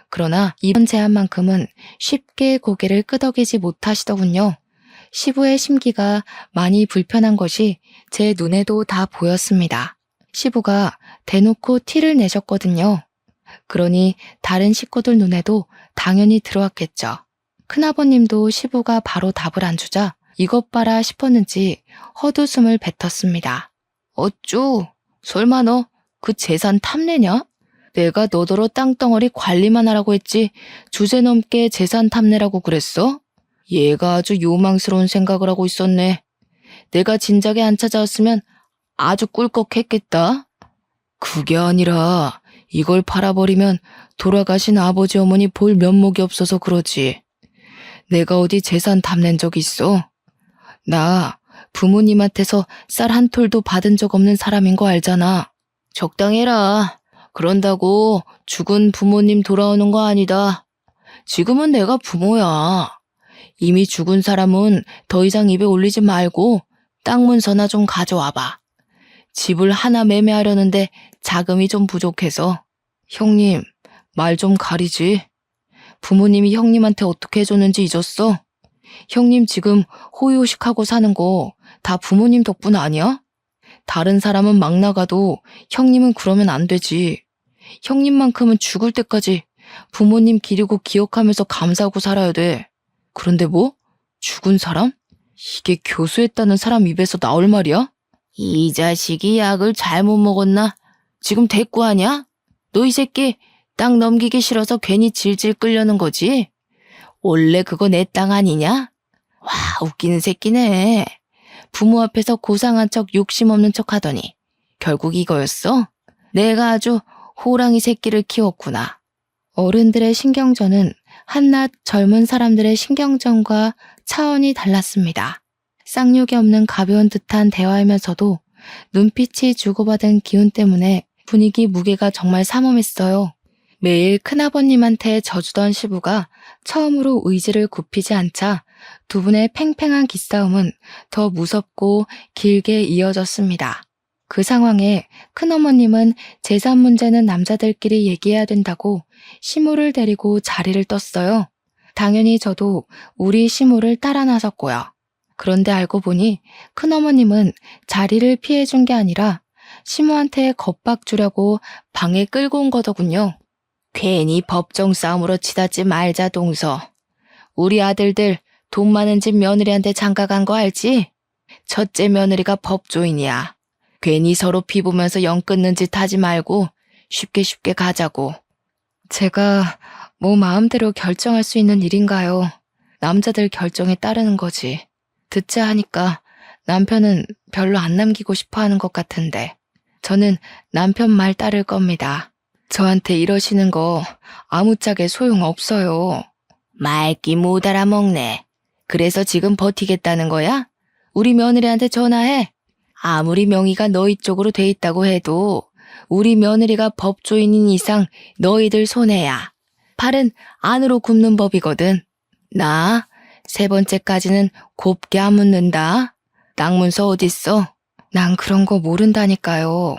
그러나 이번 제안만큼은 쉽게 고개를 끄덕이지 못하시더군요. 시부의 심기가 많이 불편한 것이 제 눈에도 다 보였습니다. 시부가 대놓고 티를 내셨거든요. 그러니 다른 식구들 눈에도 당연히 들어왔겠죠. 큰아버님도 시부가 바로 답을 안 주자 이것 봐라 싶었는지 헛웃음을 뱉었습니다. 어쭈? 설마 너 그 재산 탐내냐? 내가 너더러 땅덩어리 관리만 하라고 했지 주제넘게 재산 탐내라고 그랬어? 얘가 아주 요망스러운 생각을 하고 있었네. 내가 진작에 안 찾아왔으면 아주 꿀꺽했겠다. 그게 아니라 이걸 팔아버리면 돌아가신 아버지 어머니 볼 면목이 없어서 그러지. 내가 어디 재산 탐낸 적 있어? 나 부모님한테서 쌀 한 톨도 받은 적 없는 사람인 거 알잖아. 적당히 해라. 그런다고 죽은 부모님 돌아오는 거 아니다. 지금은 내가 부모야. 이미 죽은 사람은 더 이상 입에 올리지 말고 땅 문서나 좀 가져와봐. 집을 하나 매매하려는데 자금이 좀 부족해서. 형님, 말 좀 가리지. 부모님이 형님한테 어떻게 해줬는지 잊었어? 형님 지금 호의호식하고 사는 거 다 부모님 덕분 아니야? 다른 사람은 막 나가도 형님은 그러면 안 되지. 형님만큼은 죽을 때까지 부모님 기리고 기억하면서 감사하고 살아야 돼. 그런데 뭐? 죽은 사람? 이게 교수했다는 사람 입에서 나올 말이야? 이 자식이 약을 잘못 먹었나? 지금 대꾸하냐? 너 이 새끼 땅 넘기기 싫어서 괜히 질질 끌려는 거지? 원래 그거 내 땅 아니냐? 와, 웃기는 새끼네. 부모 앞에서 고상한 척 욕심 없는 척 하더니 결국 이거였어? 내가 아주 호랑이 새끼를 키웠구나. 어른들의 신경전은 한낱 젊은 사람들의 신경전과 차원이 달랐습니다. 쌍욕이 없는 가벼운 듯한 대화이면서도 눈빛이 주고받은 기운 때문에 분위기 무게가 정말 삼엄했어요. 매일 큰아버님한테 져주던 시부가 처음으로 의지를 굽히지 않자 두 분의 팽팽한 기싸움은 더 무섭고 길게 이어졌습니다. 그 상황에 큰어머님은 재산 문제는 남자들끼리 얘기해야 된다고 시모를 데리고 자리를 떴어요. 당연히 저도 우리 시모를 따라 나섰고요. 그런데 알고 보니 큰어머님은 자리를 피해준 게 아니라 시모한테 겁박 주려고 방에 끌고 온 거더군요. 괜히 법정 싸움으로 치닫지 말자 동서. 우리 아들들 돈 많은 집 며느리한테 장가간 거 알지? 첫째 며느리가 법조인이야. 괜히 서로 비보면서 영 끊는 짓 하지 말고 쉽게 가자고. 제가 뭐 마음대로 결정할 수 있는 일인가요? 남자들 결정에 따르는 거지. 듣자 하니까 남편은 별로 안 남기고 싶어 하는 것 같은데 저는 남편 말 따를 겁니다. 저한테 이러시는 거 아무짝에 소용없어요. 말기 못 알아먹네. 그래서 지금 버티겠다는 거야? 우리 며느리한테 전화해. 아무리 명의가 너희 쪽으로 돼 있다고 해도 우리 며느리가 법조인인 이상 너희들 손해야. 팔은 안으로 굽는 법이거든. 나 세 번째까지는 곱게 안 묻는다. 땅 문서 어딨어? 난 그런 거 모른다니까요.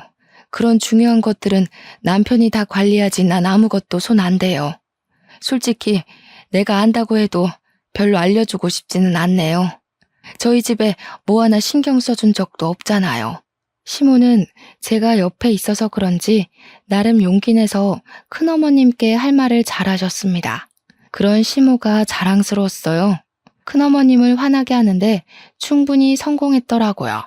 그런 중요한 것들은 남편이 다 관리하지 난 아무것도 손 안 대요. 솔직히 내가 안다고 해도 별로 알려주고 싶지는 않네요. 저희 집에 뭐 하나 신경 써준 적도 없잖아요. 시모는 제가 옆에 있어서 그런지 나름 용기 내서 큰어머님께 할 말을 잘하셨습니다. 그런 시모가 자랑스러웠어요. 큰어머님을 화나게 하는데 충분히 성공했더라고요.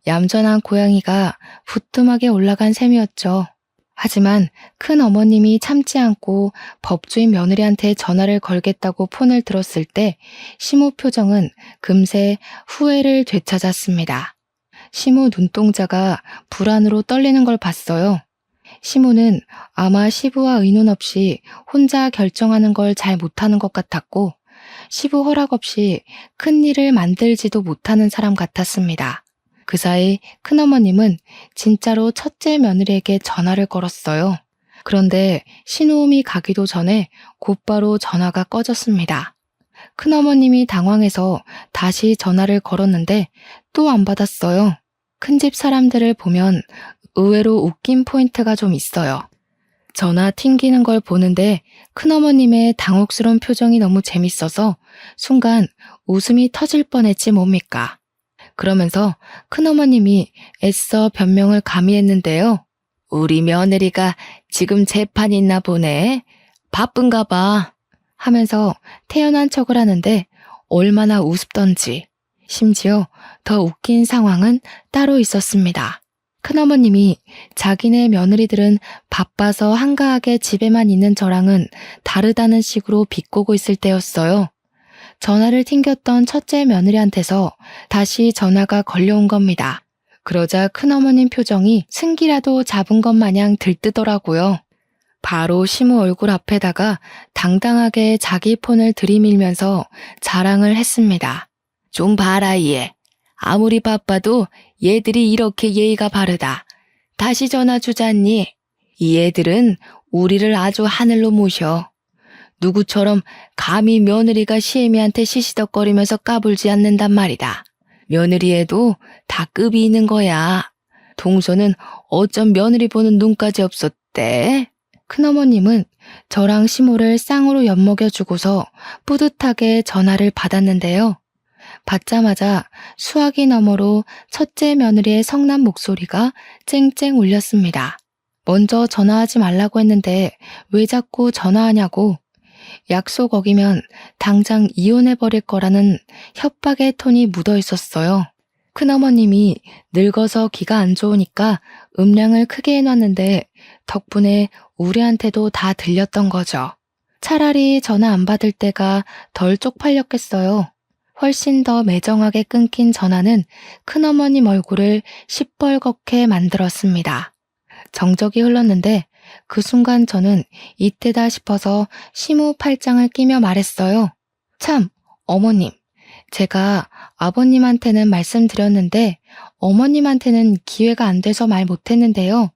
얌전한 고양이가 부뚜막에 올라간 셈이었죠. 하지만 큰어머님이 참지 않고 법조인 며느리한테 전화를 걸겠다고 폰을 들었을 때 시모 표정은 금세 후회를 되찾았습니다. 시모 눈동자가 불안으로 떨리는 걸 봤어요. 시모는 아마 시부와 의논 없이 혼자 결정하는 걸 잘 못하는 것 같았고 시부 허락 없이 큰일을 만들지도 못하는 사람 같았습니다. 그 사이 큰어머님은 진짜로 첫째 며느리에게 전화를 걸었어요. 그런데 신호음이 가기도 전에 곧바로 전화가 꺼졌습니다. 큰어머님이 당황해서 다시 전화를 걸었는데 또 안 받았어요. 큰집 사람들을 보면 의외로 웃긴 포인트가 좀 있어요. 전화 튕기는 걸 보는데 큰어머님의 당혹스러운 표정이 너무 재밌어서 순간 웃음이 터질 뻔했지 뭡니까. 그러면서 큰어머님이 애써 변명을 가미했는데요. 우리 며느리가 지금 재판 있나 보네. 바쁜가 봐. 하면서 태연한 척을 하는데 얼마나 우습던지. 심지어 더 웃긴 상황은 따로 있었습니다. 큰어머님이 자기네 며느리들은 바빠서 한가하게 집에만 있는 저랑은 다르다는 식으로 비꼬고 있을 때였어요. 전화를 튕겼던 첫째 며느리한테서 다시 전화가 걸려온 겁니다. 그러자 큰어머님 표정이 승기라도 잡은 것 마냥 들뜨더라고요. 바로 시모 얼굴 앞에다가 당당하게 자기 폰을 들이밀면서 자랑을 했습니다. 좀 봐라 얘. 아무리 바빠도 얘들이 이렇게 예의가 바르다. 다시 전화 주잖니. 이 애들은 우리를 아주 하늘로 모셔. 누구처럼 감히 며느리가 시애미한테 시시덕거리면서 까불지 않는단 말이다. 며느리에도 다 급이 있는 거야. 동서는 어쩜 며느리 보는 눈까지 없었대? 큰어머님은 저랑 시모를 쌍으로 엿먹여주고서 뿌듯하게 전화를 받았는데요. 받자마자 수화기 너머로 첫째 며느리의 성난 목소리가 쨍쨍 울렸습니다. 먼저 전화하지 말라고 했는데 왜 자꾸 전화하냐고. 약속 어기면 당장 이혼해버릴 거라는 협박의 톤이 묻어 있었어요. 큰어머님이 늙어서 귀가 안 좋으니까 음량을 크게 해놨는데 덕분에 우리한테도 다 들렸던 거죠. 차라리 전화 안 받을 때가 덜 쪽팔렸겠어요. 훨씬 더 매정하게 끊긴 전화는 큰어머님 얼굴을 시뻘겋게 만들었습니다. 정적이 흘렀는데 그 순간 저는 이때다 싶어서 시무 팔짱을 끼며 말했어요. 참, 어머님, 제가 아버님한테는 말씀드렸는데 어머님한테는 기회가 안 돼서 말 못했는데요.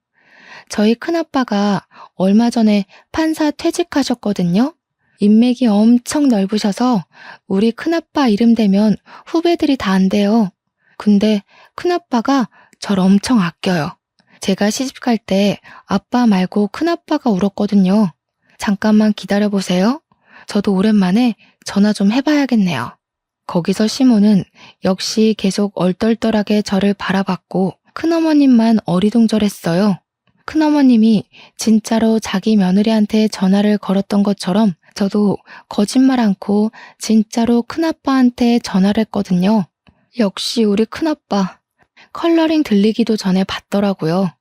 저희 큰아빠가 얼마 전에 판사 퇴직하셨거든요. 인맥이 엄청 넓으셔서 우리 큰아빠 이름 대면 후배들이 다 안돼요. 근데 큰아빠가 절 엄청 아껴요. 제가 시집갈 때 아빠 말고 큰아빠가 울었거든요. 잠깐만 기다려보세요. 저도 오랜만에 전화 좀 해봐야겠네요. 거기서 시모는 역시 계속 얼떨떨하게 저를 바라봤고 큰어머님만 어리둥절했어요. 큰어머님이 진짜로 자기 며느리한테 전화를 걸었던 것처럼 저도 거짓말 않고 진짜로 큰아빠한테 전화를 했거든요. 역시 우리 큰아빠. 컬러링 들리기도 전에 받더라고요.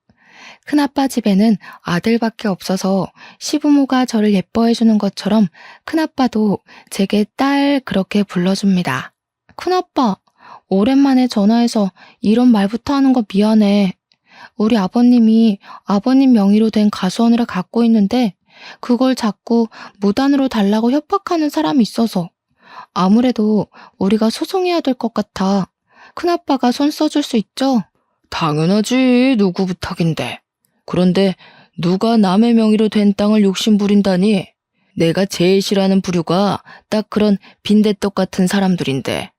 큰아빠 집에는 아들밖에 없어서 시부모가 저를 예뻐해주는 것처럼 큰아빠도 제게 딸 그렇게 불러줍니다. 큰아빠, 오랜만에 전화해서 이런 말부터 하는 거 미안해. 우리 아버님이 아버님 명의로 된 가수원을 갖고 있는데 그걸 자꾸 무단으로 달라고 협박하는 사람이 있어서 아무래도 우리가 소송해야 될 것 같아. 큰아빠가 손 써줄 수 있죠? 당연하지. 누구 부탁인데. 그런데 누가 남의 명의로 된 땅을 욕심부린다니. 내가 제일 싫어하는 부류가 딱 그런 빈대떡 같은 사람들인데.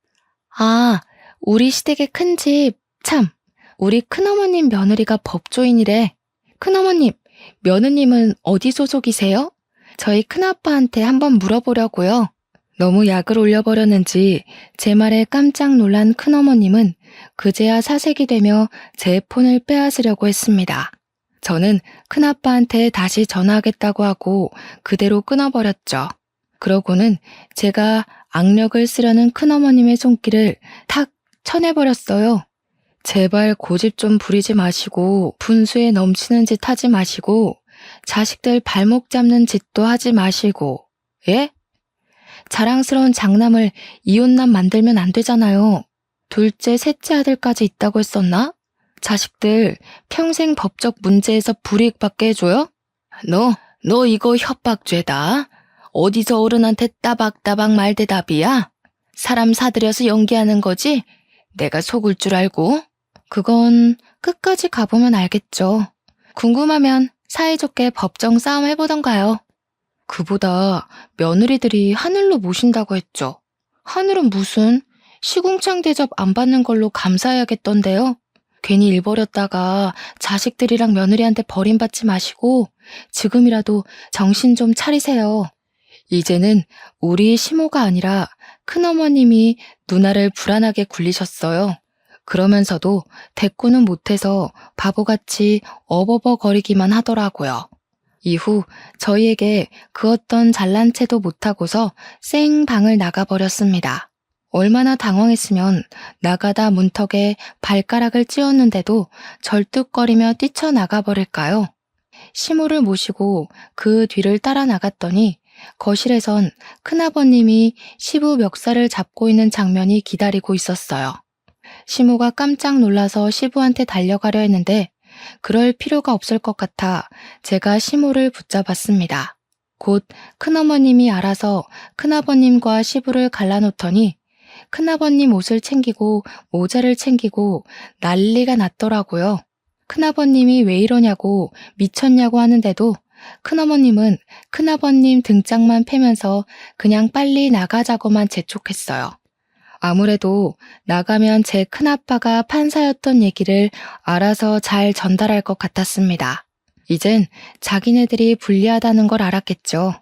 아, 우리 시댁의 큰 집. 참, 우리 큰어머님 며느리가 법조인이래. 큰어머님, 며느님은 어디 소속이세요? 저희 큰아빠한테 한번 물어보려고요. 너무 약을 올려버렸는지 제 말에 깜짝 놀란 큰어머님은 그제야 사색이 되며 제 폰을 빼앗으려고 했습니다. 저는 큰아빠한테 다시 전화하겠다고 하고 그대로 끊어버렸죠. 그러고는 제가 악력을 쓰려는 큰어머님의 손길을 탁 쳐내버렸어요. 제발 고집 좀 부리지 마시고 분수에 넘치는 짓 하지 마시고 자식들 발목 잡는 짓도 하지 마시고. 예? 자랑스러운 장남을 이혼남 만들면 안 되잖아요. 둘째, 셋째 아들까지 있다고 했었나? 자식들 평생 법적 문제에서 불이익받게 해줘요? 너 이거 협박죄다. 어디서 어른한테 따박따박 말대답이야? 사람 사들여서 연기하는 거지? 내가 속을 줄 알고? 그건 끝까지 가보면 알겠죠. 궁금하면 사이좋게 법정 싸움 해보던가요. 그보다 며느리들이 하늘로 모신다고 했죠. 하늘은 무슨 시궁창 대접 안 받는 걸로 감사해야겠던데요. 괜히 일 벌였다가 자식들이랑 며느리한테 버림받지 마시고 지금이라도 정신 좀 차리세요. 이제는 우리 시모가 아니라 큰어머님이 누나를 불안하게 굴리셨어요. 그러면서도 대꾸는 못해서 바보같이 어버버거리기만 하더라고요. 이후 저희에게 그 어떤 잘난 체도 못하고서 쌩 방을 나가버렸습니다. 얼마나 당황했으면 나가다 문턱에 발가락을 찧었는데도 절뚝거리며 뛰쳐나가버릴까요? 시모를 모시고 그 뒤를 따라 나갔더니 거실에선 큰아버님이 시부 멱살을 잡고 있는 장면이 기다리고 있었어요. 시모가 깜짝 놀라서 시부한테 달려가려 했는데 그럴 필요가 없을 것 같아 제가 시모를 붙잡았습니다. 곧 큰어머님이 알아서 큰아버님과 시부를 갈라놓더니 큰아버님 옷을 챙기고 모자를 챙기고 난리가 났더라고요. 큰아버님이 왜 이러냐고 미쳤냐고 하는데도 큰어머님은 큰아버님 등짝만 패면서 그냥 빨리 나가자고만 재촉했어요. 아무래도 나가면 제 큰아빠가 판사였던 얘기를 알아서 잘 전달할 것 같았습니다. 이젠 자기네들이 불리하다는 걸 알았겠죠.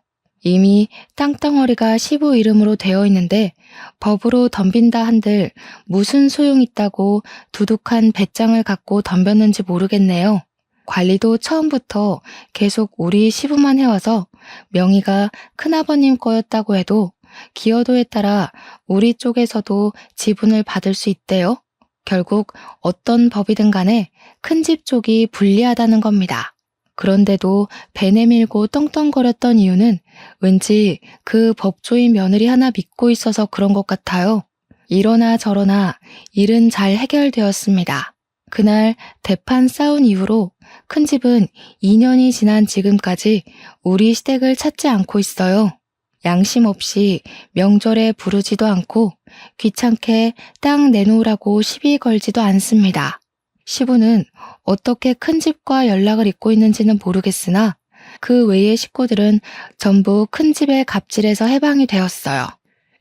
이미 땅덩어리가 시부 이름으로 되어 있는데 법으로 덤빈다 한들 무슨 소용 있다고 두둑한 배짱을 갖고 덤볐는지 모르겠네요. 관리도 처음부터 계속 우리 시부만 해와서 명의가 큰아버님 거였다고 해도 기여도에 따라 우리 쪽에서도 지분을 받을 수 있대요. 결국 어떤 법이든 간에 큰 집 쪽이 불리하다는 겁니다. 그런데도 배 내밀고 떵떵거렸던 이유는 왠지 그 법조인 며느리 하나 믿고 있어서 그런 것 같아요. 이러나 저러나 일은 잘 해결되었습니다. 그날 대판 싸운 이후로 큰 집은 2년이 지난 지금까지 우리 시댁을 찾지 않고 있어요. 양심 없이 명절에 부르지도 않고 귀찮게 땅 내놓으라고 시비 걸지도 않습니다. 시부는 어떻게 큰 집과 연락을 잇고 있는지는 모르겠으나 그 외의 식구들은 전부 큰 집의 갑질에서 해방이 되었어요.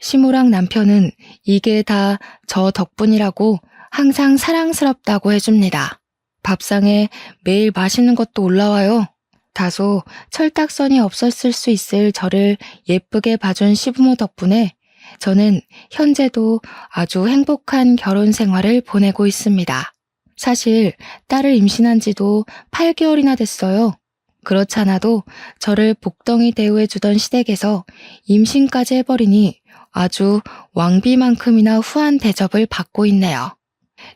시모랑 남편은 이게 다 저 덕분이라고 항상 사랑스럽다고 해줍니다. 밥상에 매일 맛있는 것도 올라와요. 다소 철딱선이 없었을 수 있을 저를 예쁘게 봐준 시부모 덕분에 저는 현재도 아주 행복한 결혼 생활을 보내고 있습니다. 사실 딸을 임신한 지도 8개월이나 됐어요. 그렇잖아도 저를 복덩이 대우해주던 시댁에서 임신까지 해버리니 아주 왕비만큼이나 후한 대접을 받고 있네요.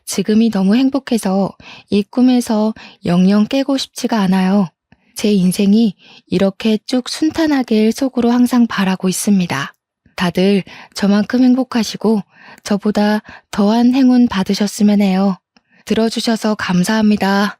지금이 너무 행복해서 이 꿈에서 영영 깨고 싶지가 않아요. 제 인생이 이렇게 쭉 순탄하길 속으로 항상 바라고 있습니다. 다들 저만큼 행복하시고 저보다 더한 행운 받으셨으면 해요. 들어주셔서 감사합니다.